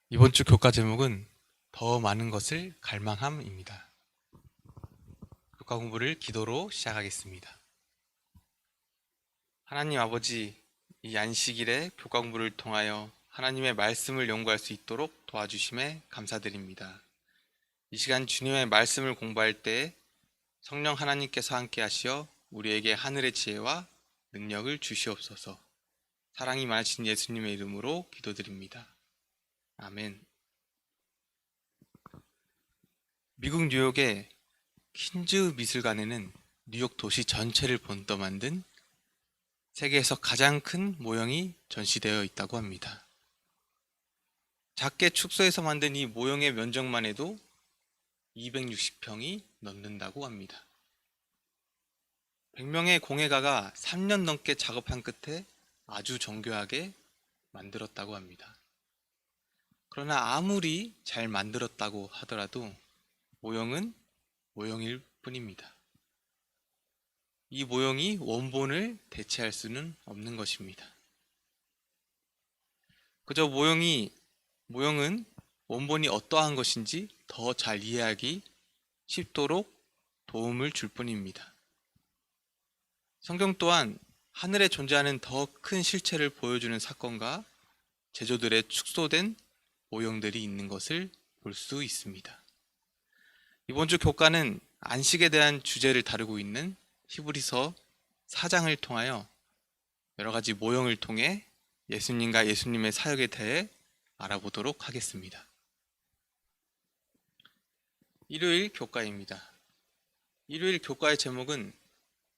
이번 주 교과 제목은 더 많은 것을 갈망함입니다. 교과 공부를 기도로 시작하겠습니다. 하나님 아버지, 이 안식일에 교과 공부를 통하여 하나님의 말씀을 연구할 수 있도록 도와주심에 감사드립니다. 이 시간 주님의 말씀을 공부할 때 성령 하나님께서 함께 하시어 우리에게 하늘의 지혜와 능력을 주시옵소서. 사랑이 많으신 예수님의 이름으로 기도드립니다. 아멘. 미국 뉴욕의 퀸즈 미술관에는 뉴욕 도시 전체를 본떠 만든 세계에서 가장 큰 모형이 전시되어 있다고 합니다. 작게 축소해서 만든 이 모형의 면적만 해도 260평이 넘는다고 합니다. 100명의 공예가가 3년 넘게 작업한 끝에 아주 정교하게 만들었다고 합니다. 그러나 아무리 잘 만들었다고 하더라도 모형은 모형일 뿐입니다. 이 모형이 원본을 대체할 수는 없는 것입니다. 그저 모형은 원본이 어떠한 것인지 더 잘 이해하기 쉽도록 도움을 줄 뿐입니다. 성경 또한 하늘에 존재하는 더 큰 실체를 보여주는 사건과 제조들의 축소된 모형들이 있는 것을 볼 수 있습니다. 이번 주 교과는 안식에 대한 주제를 다루고 있는 히브리서 4장을 통하여 여러 가지 모형을 통해 예수님과 예수님의 사역에 대해 알아보도록 하겠습니다. 일요일 교과입니다. 일요일 교과의 제목은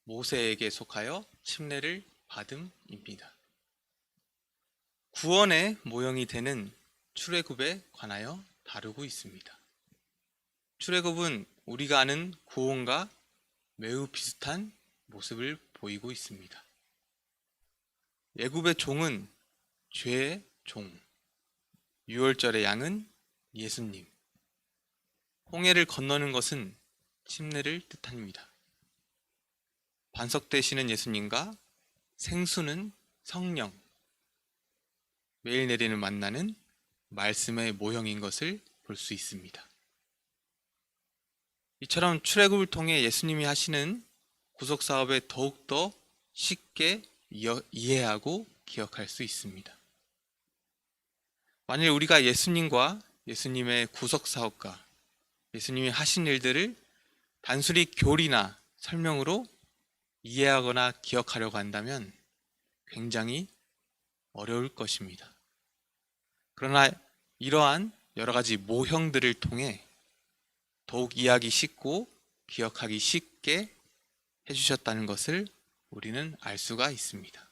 모세에게 속하여 침례를 받음입니다. 구원의 모형이 되는 출애굽에 관하여 다루고 있습니다. 출애굽은 우리가 아는 구원과 매우 비슷한 모습을 보이고 있습니다. 애굽의 종은 죄의 종, 유월절의 양은 예수님, 홍해를 건너는 것은 침례를 뜻합니다. 반석되시는 예수님과 생수는 성령, 매일 내리는 만나는 말씀의 모형인 것을 볼 수 있습니다. 이처럼 출애굽을 통해 예수님이 하시는 구속사업에 더욱더 쉽게 이해하고 기억할 수 있습니다. 만일 우리가 예수님과 예수님의 구속사업과 예수님이 하신 일들을 단순히 교리나 설명으로 이해하거나 기억하려고 한다면 굉장히 어려울 것입니다. 그러나 이러한 여러 가지 모형들을 통해 더욱 이해하기 쉽고 기억하기 쉽게 해주셨다는 것을 우리는 알 수가 있습니다.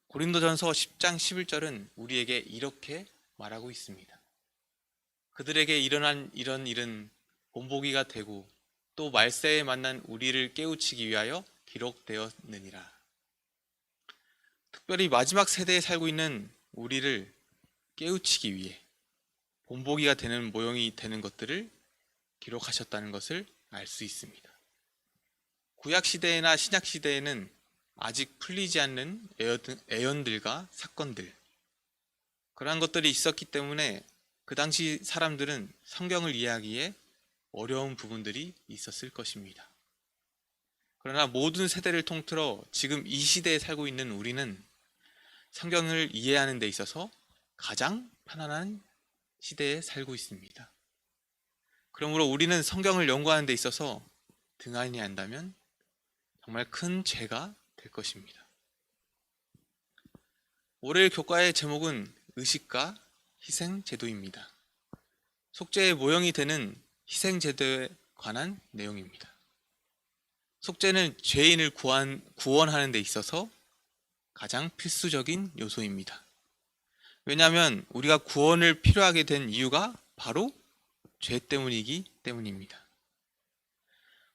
고린도전서 10장 11절은 우리에게 이렇게 말하고 있습니다. 그들에게 일어난 이런 일은 본보기가 되고 또 말세에 만난 우리를 깨우치기 위하여 기록되었느니라. 특별히 마지막 세대에 살고 있는 우리를 깨우치기 위해 본보기가 되는 모형이 되는 것들을 기록하셨다는 것을 알 수 있습니다. 구약시대나 신약시대에는 아직 풀리지 않는 애언들과 사건들, 그러한 것들이 있었기 때문에 그 당시 사람들은 성경을 이해하기에 어려운 부분들이 있었을 것입니다. 그러나 모든 세대를 통틀어 지금 이 시대에 살고 있는 우리는 성경을 이해하는 데 있어서 가장 편안한 시대에 살고 있습니다. 그러므로 우리는 성경을 연구하는 데 있어서 등한히 한다면 정말 큰 죄가 될 것입니다. 월요일 교과의 제목은 의식과 희생제도입니다. 속죄의 모형이 되는 희생제도에 관한 내용입니다. 속죄는 죄인을 구원하는 데 있어서 가장 필수적인 요소입니다. 왜냐하면 우리가 구원을 필요하게 된 이유가 바로 죄 때문이기 때문입니다.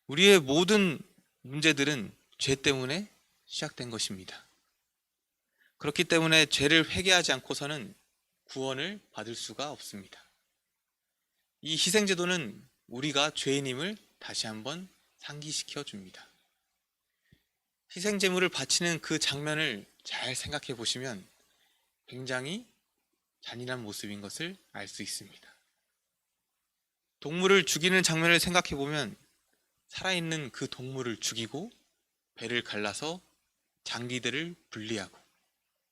우리의 모든 문제들은 죄 때문에 시작된 것입니다. 그렇기 때문에 죄를 회개하지 않고서는 구원을 받을 수가 없습니다. 이 희생제도는 우리가 죄인임을 다시 한번 상기시켜 줍니다. 희생제물을 바치는 그 장면을 잘 생각해 보시면 굉장히 잔인한 모습인 것을 알 수 있습니다. 동물을 죽이는 장면을 생각해 보면 살아있는 그 동물을 죽이고 배를 갈라서 장기들을 분리하고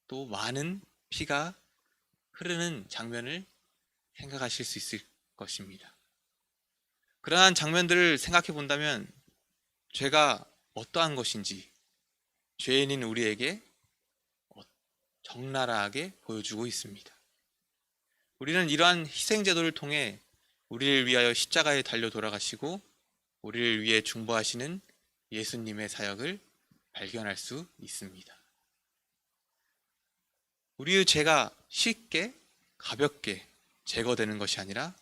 또 많은 피가 흐르는 장면을 생각하실 수 있을 것입니다. 그러한 장면들을 생각해 본다면 죄가 어떠한 것인지 죄인인 우리에게 적나라하게 보여주고 있습니다. 우리는 이러한 희생제도를 통해 우리를 위하여 십자가에 달려 돌아가시고 우리를 위해 중보하시는 예수님의 사역을 발견할 수 있습니다. 우리의 죄가 쉽게 가볍게 제거되는 것이 아니라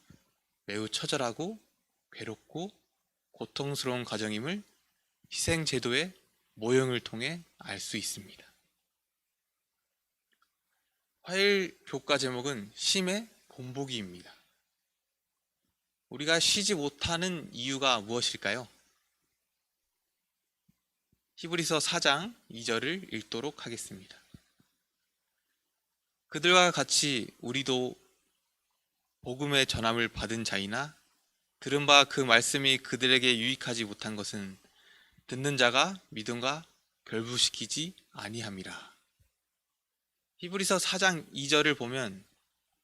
매우 처절하고 괴롭고 고통스러운 과정임을 희생제도의 모형을 통해 알 수 있습니다. 화요일 교과 제목은 쉼의 본보기입니다. 우리가 쉬지 못하는 이유가 무엇일까요? 히브리서 4장 2절을 읽도록 하겠습니다. 그들과 같이 우리도 복음의 전함을 받은 자이나 들은 바 그 말씀이 그들에게 유익하지 못한 것은 듣는 자가 믿음과 결부시키지 아니함이라. 히브리서 4장 2절을 보면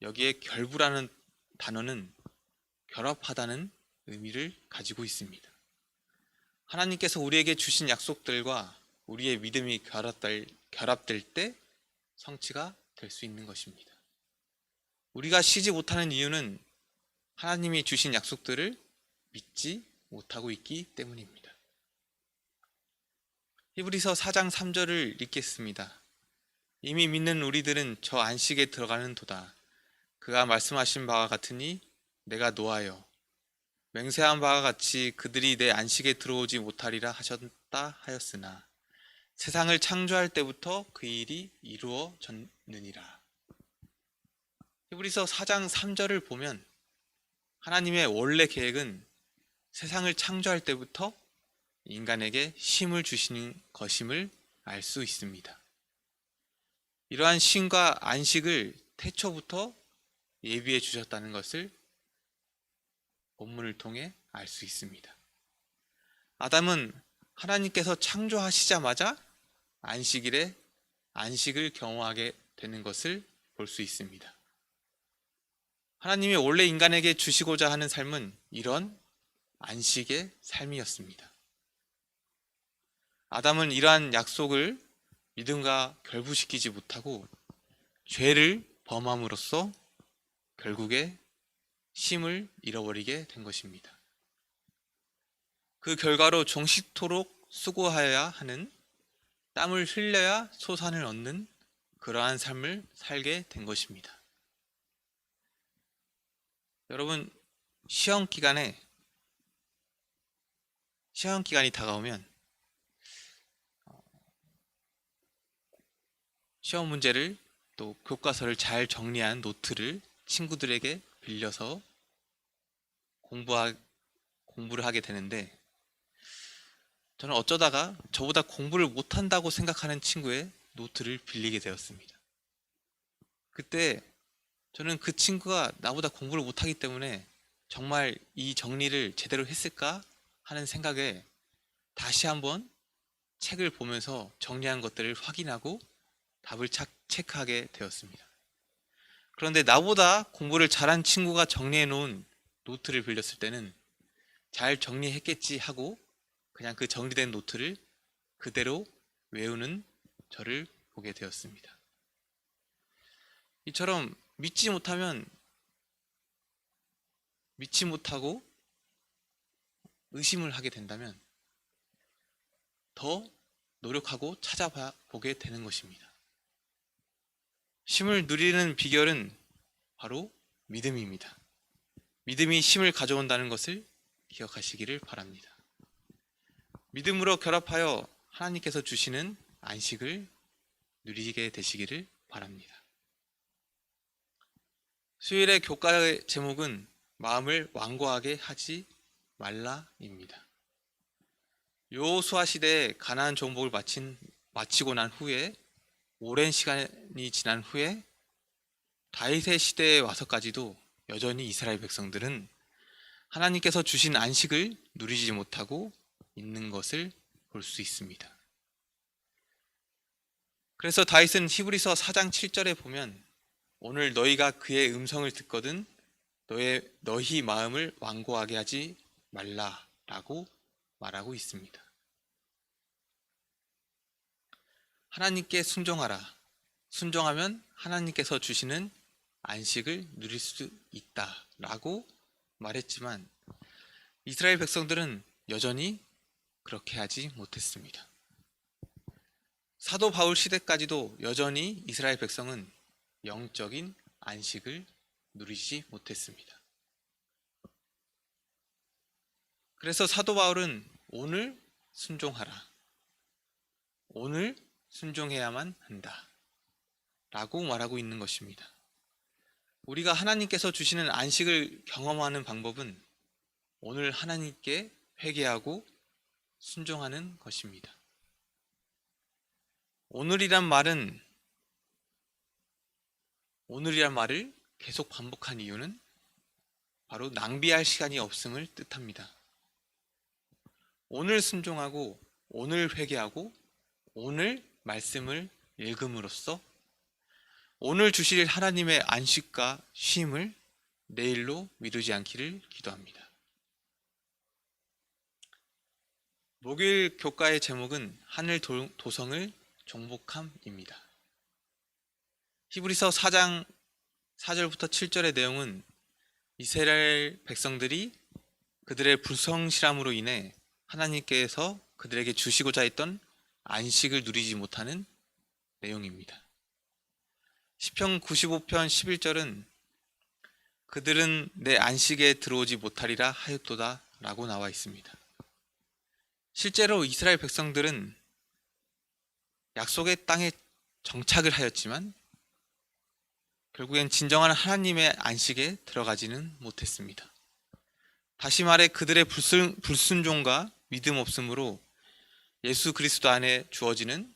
여기에 결부라는 단어는 결합하다는 의미를 가지고 있습니다. 하나님께서 우리에게 주신 약속들과 우리의 믿음이 결합될 때 성취가 될 수 있는 것입니다. 우리가 쉬지 못하는 이유는 하나님이 주신 약속들을 믿지 못하고 있기 때문입니다. 히브리서 4장 3절을 읽겠습니다. 이미 믿는 우리들은 저 안식에 들어가는 도다. 그가 말씀하신 바와 같으니 내가 노하여 맹세한 바와 같이 그들이 내 안식에 들어오지 못하리라 하셨다 하였으나 세상을 창조할 때부터 그 일이 이루어졌느니라. 히브리서 4장 3절을 보면 하나님의 원래 계획은 세상을 창조할 때부터 인간에게 쉼을 주시는 것임을 알 수 있습니다. 이러한 쉼과 안식을 태초부터 예비해 주셨다는 것을 본문을 통해 알 수 있습니다. 아담은 하나님께서 창조하시자마자 안식일에 안식을 경험하게 되는 것을 볼 수 있습니다. 하나님이 원래 인간에게 주시고자 하는 삶은 이런 안식의 삶이었습니다. 아담은 이러한 약속을 믿음과 결부시키지 못하고 죄를 범함으로써 결국에 쉼을 잃어버리게 된 것입니다. 그 결과로 종식토록 수고하여야 하는, 땀을 흘려야 소산을 얻는 그러한 삶을 살게 된 것입니다. 여러분, 시험 기간이 다가오면 시험 문제를 또 교과서를 잘 정리한 노트를 친구들에게 빌려서 공부를 하게 되는데, 저는 어쩌다가 저보다 공부를 못한다고 생각하는 친구의 노트를 빌리게 되었습니다. 그때 저는 그 친구가 나보다 공부를 못하기 때문에 정말 이 정리를 제대로 했을까 하는 생각에 다시 한번 책을 보면서 정리한 것들을 확인하고 답을 체크하게 되었습니다. 그런데 나보다 공부를 잘한 친구가 정리해 놓은 노트를 빌렸을 때는 잘 정리했겠지 하고 그냥 그 정리된 노트를 그대로 외우는 저를 보게 되었습니다. 이처럼 믿지 못하고 의심을 하게 된다면 더 노력하고 찾아보게 되는 것입니다. 쉼을 누리는 비결은 바로 믿음입니다. 믿음이 쉼을 가져온다는 것을 기억하시기를 바랍니다. 믿음으로 결합하여 하나님께서 주시는 안식을 누리게 되시기를 바랍니다. 수요일의 교과의 제목은 마음을 완고하게 하지 말라입니다. 여호수아 시대에 가나안 정복을 마치고 난 후에 오랜 시간이 지난 후에 다윗의 시대에 와서까지도 여전히 이스라엘 백성들은 하나님께서 주신 안식을 누리지 못하고 있는 것을 볼 수 있습니다. 그래서 다윗은 히브리서 4장 7절에 보면 오늘 너희가 그의 음성을 듣거든 너희 마음을 완고하게 하지 말라라고 말하고 있습니다. 하나님께 순종하라. 순종하면 하나님께서 주시는 안식을 누릴 수 있다라고 말했지만 이스라엘 백성들은 여전히 그렇게 하지 못했습니다. 사도 바울 시대까지도 여전히 이스라엘 백성은 영적인 안식을 누리지 못했습니다. 그래서 사도 바울은 오늘 순종하라. 오늘 순종해야만 한다. 라고 말하고 있는 것입니다. 우리가 하나님께서 주시는 안식을 경험하는 방법은 오늘 하나님께 회개하고 순종하는 것입니다. 오늘이란 말을 계속 반복한 이유는 바로 낭비할 시간이 없음을 뜻합니다. 오늘 순종하고 오늘 회개하고 오늘 말씀을 읽음으로써 오늘 주실 하나님의 안식과 쉼을 내일로 미루지 않기를 기도합니다. 목요일 교과의 제목은 하늘 도성을 정복함입니다. 히브리서 4장 4절부터 7절의 내용은 이스라엘 백성들이 그들의 불성실함으로 인해 하나님께서 그들에게 주시고자 했던 안식을 누리지 못하는 내용입니다. 시편 95편 11절은 그들은 내 안식에 들어오지 못하리라 하였도다 라고 나와 있습니다. 실제로 이스라엘 백성들은 약속의 땅에 정착을 하였지만 결국엔 진정한 하나님의 안식에 들어가지는 못했습니다. 다시 말해 그들의 불순종과 믿음 없음으로 예수 그리스도 안에 주어지는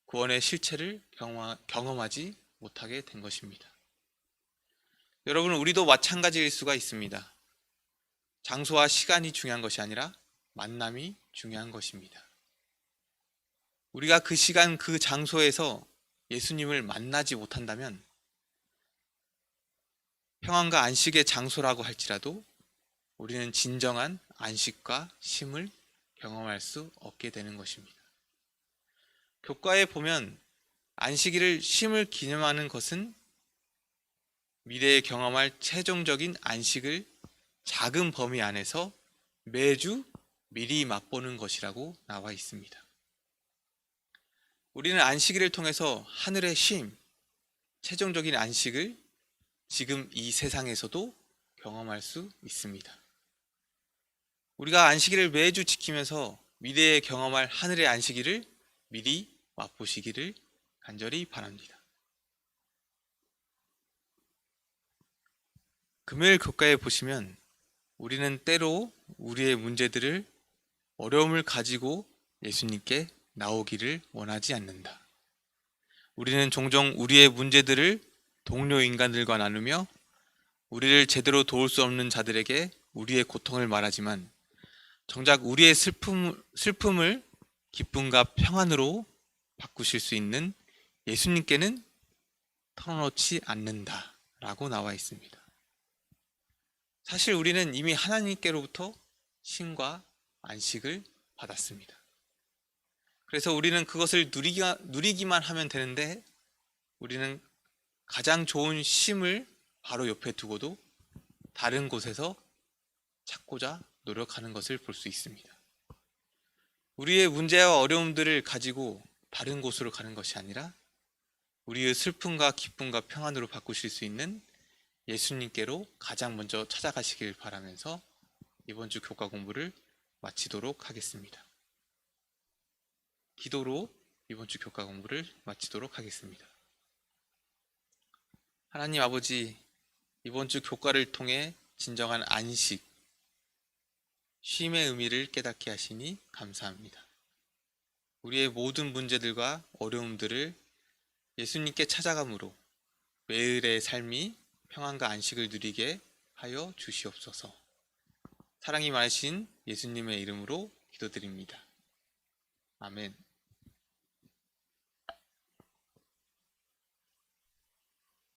구원의 실체를 경험하지 못하게 된 것입니다. 여러분, 우리도 마찬가지일 수가 있습니다. 장소와 시간이 중요한 것이 아니라 만남이 중요한 것입니다. 우리가 그 시간 그 장소에서 예수님을 만나지 못한다면 평안과 안식의 장소라고 할지라도 우리는 진정한 안식과 쉼을 경험할 수 없게 되는 것입니다. 교과에 보면 안식일을 쉼을 기념하는 것은 미래에 경험할 최종적인 안식을 작은 범위 안에서 매주 미리 맛보는 것이라고 나와 있습니다. 우리는 안식일을 통해서 하늘의 쉼, 최종적인 안식을 지금 이 세상에서도 경험할 수 있습니다. 우리가 안식일을 매주 지키면서 미래에 경험할 하늘의 안식일을 미리 맛보시기를 간절히 바랍니다. 금요일 교과에 보시면 우리는 때로 우리의 문제들을 어려움을 가지고 예수님께 나오기를 원하지 않는다. 우리는 종종 우리의 문제들을 동료 인간들과 나누며 우리를 제대로 도울 수 없는 자들에게 우리의 고통을 말하지만 정작 우리의 슬픔을 기쁨과 평안으로 바꾸실 수 있는 예수님께는 털어놓지 않는다 라고 나와 있습니다. 사실 우리는 이미 하나님께로부터 쉼과 안식을 받았습니다. 그래서 우리는 그것을 누리기만 하면 되는데 우리는 가장 좋은 쉼을 바로 옆에 두고도 다른 곳에서 찾고자 노력하는 것을 볼 수 있습니다. 우리의 문제와 어려움들을 가지고 다른 곳으로 가는 것이 아니라 우리의 슬픔과 기쁨과 평안으로 바꾸실 수 있는 예수님께로 가장 먼저 찾아가시길 바라면서 이번 주 교과 공부를 마치도록 하겠습니다. 기도로 이번 주 교과 공부를 마치도록 하겠습니다. 하나님 아버지, 이번 주 교과를 통해 진정한 안식, 쉼의 의미를 깨닫게 하시니 감사합니다. 우리의 모든 문제들과 어려움들을 예수님께 찾아감으로 매일의 삶이 평안과 안식을 누리게 하여 주시옵소서. 사랑이 많으신 예수님의 이름으로 기도드립니다. 아멘.